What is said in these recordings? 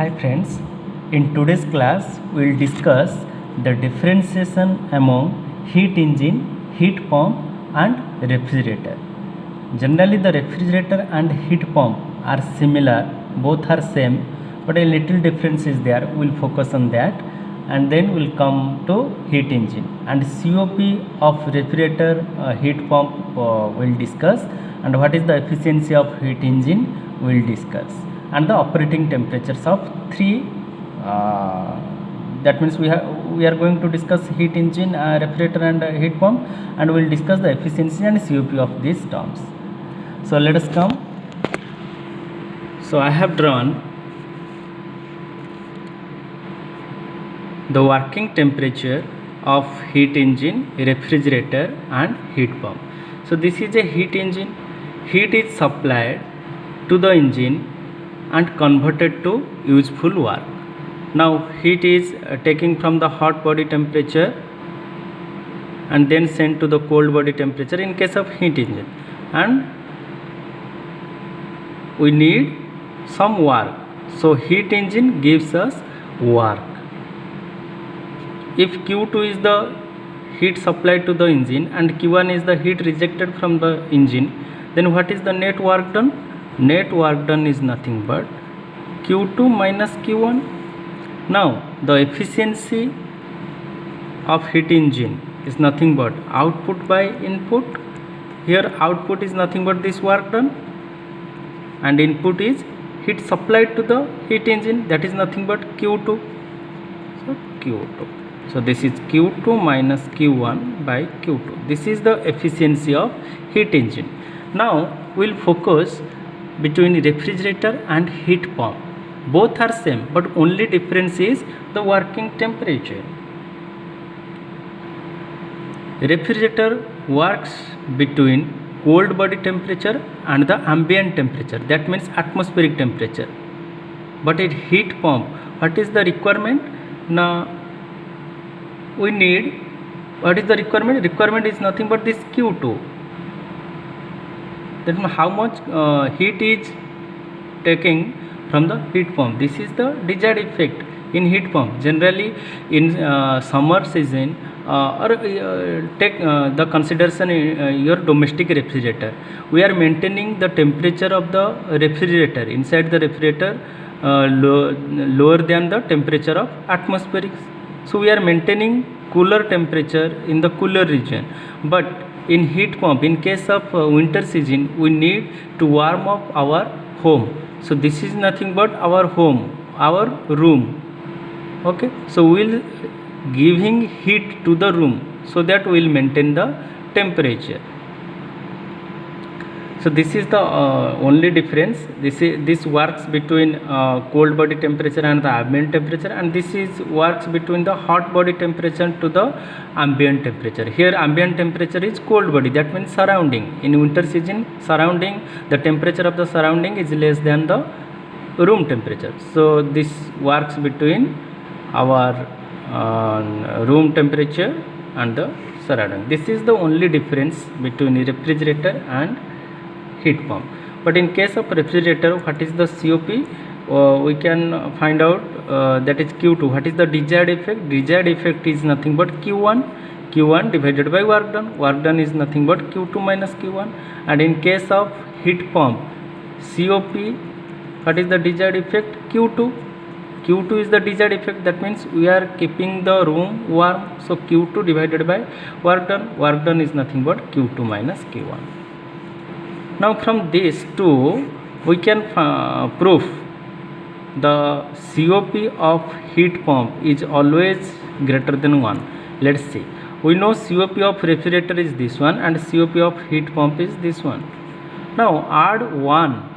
Hi friends, in today's class we will discuss the differentiation among heat engine, heat pump and refrigerator. Generally the refrigerator and heat pump are similar, both are same, but a little difference is there. We will focus on that and then we will come to heat engine and COP of refrigerator, heat pump we will discuss, and what is the efficiency of heat engine we will discuss, and the operating temperatures of three. That means we are going to discuss heat engine, refrigerator and heat pump, and we will discuss the efficiency and COP of these terms. So let us come. So I have drawn the working temperature of heat engine, refrigerator and heat pump. So this is a heat engine. Heat is supplied to the engine and converted to useful work. Now heat is taken from the hot body temperature and then sent to the cold body temperature in case of heat engine, and we need some work. So heat engine gives us work. If Q2 is the heat supplied to the engine and Q1 is the heat rejected from the engine, then what is the net work done? Net work done is nothing but Q2 minus Q1. Now the efficiency of heat engine is nothing but output by input. Here output is nothing but this work done, and input is heat supplied to the heat engine, that is nothing but Q2. So Q2. So this is Q2 minus Q1 by Q2. This is the efficiency of heat engine. Now we will focus between refrigerator and heat pump. Both are same, but only difference is the working temperature. Refrigerator works between cold body temperature and the ambient temperature, that means atmospheric temperature. But in heat pump, what is the requirement? Now we need, what is the requirement? Requirement is nothing but this Q2. That means how much heat is taking from the heat pump. This is the desired effect in heat pump. Generally in summer season, or take the consideration your domestic refrigerator, we are maintaining the temperature of the refrigerator inside the refrigerator lower than the temperature of atmospheric. So we are maintaining cooler temperature in the cooler region. But in heat pump, in case of winter season, we need to warm up our home. So this is nothing but our home, our room. Okay, so we will giving heat to the room, so that we will maintain the temperature. So this is the only difference. This works between cold body temperature and the ambient temperature, and this is works between the hot body temperature to the ambient temperature. Here ambient temperature is cold body, that means surrounding. In winter season, surrounding, the temperature of the surrounding is less than the room temperature. So this works between our room temperature and the surrounding. This is the only difference between refrigerator and heat pump. But in case of refrigerator, what is the COP? We can find out that is Q2. What is the desired effect? Desired effect is nothing but Q1 divided by work done. Work done is nothing but Q2 minus Q1. And in case of heat pump, COP, what is the desired effect? Q2 is the desired effect, that means we are keeping the room warm. So Q2 divided by work done. Work done is nothing but Q2 minus Q1. Now from these two we can prove the COP of heat pump is always greater than 1. Let's see. We know COP of refrigerator is this one and COP of heat pump is this one. Now add 1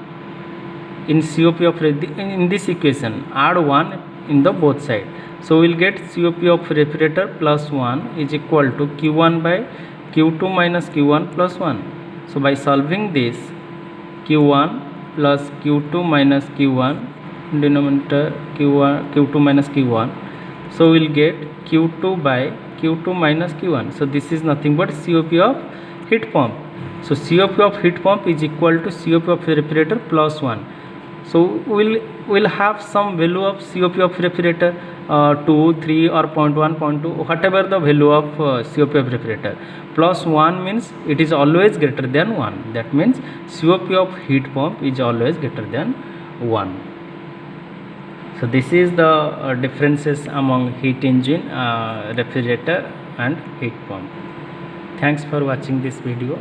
in COP of in this equation, add 1 in the both side. So we will get COP of refrigerator plus 1 is equal to Q1 by Q2 minus Q1 plus 1. So by solving this, Q1 plus Q2 minus Q1, denominator Q2 minus Q1, so we will get Q2 by Q2 minus Q1. So this is nothing but COP of heat pump. So COP of heat pump is equal to COP of refrigerator plus 1. So we will will have some value of COP of refrigerator, 2, 3 or 0.1, 0.2, whatever the value of COP of refrigerator. Plus 1 means it is always greater than 1. That means COP of heat pump is always greater than 1. So this is the differences among heat engine, refrigerator and heat pump. Thanks for watching this video.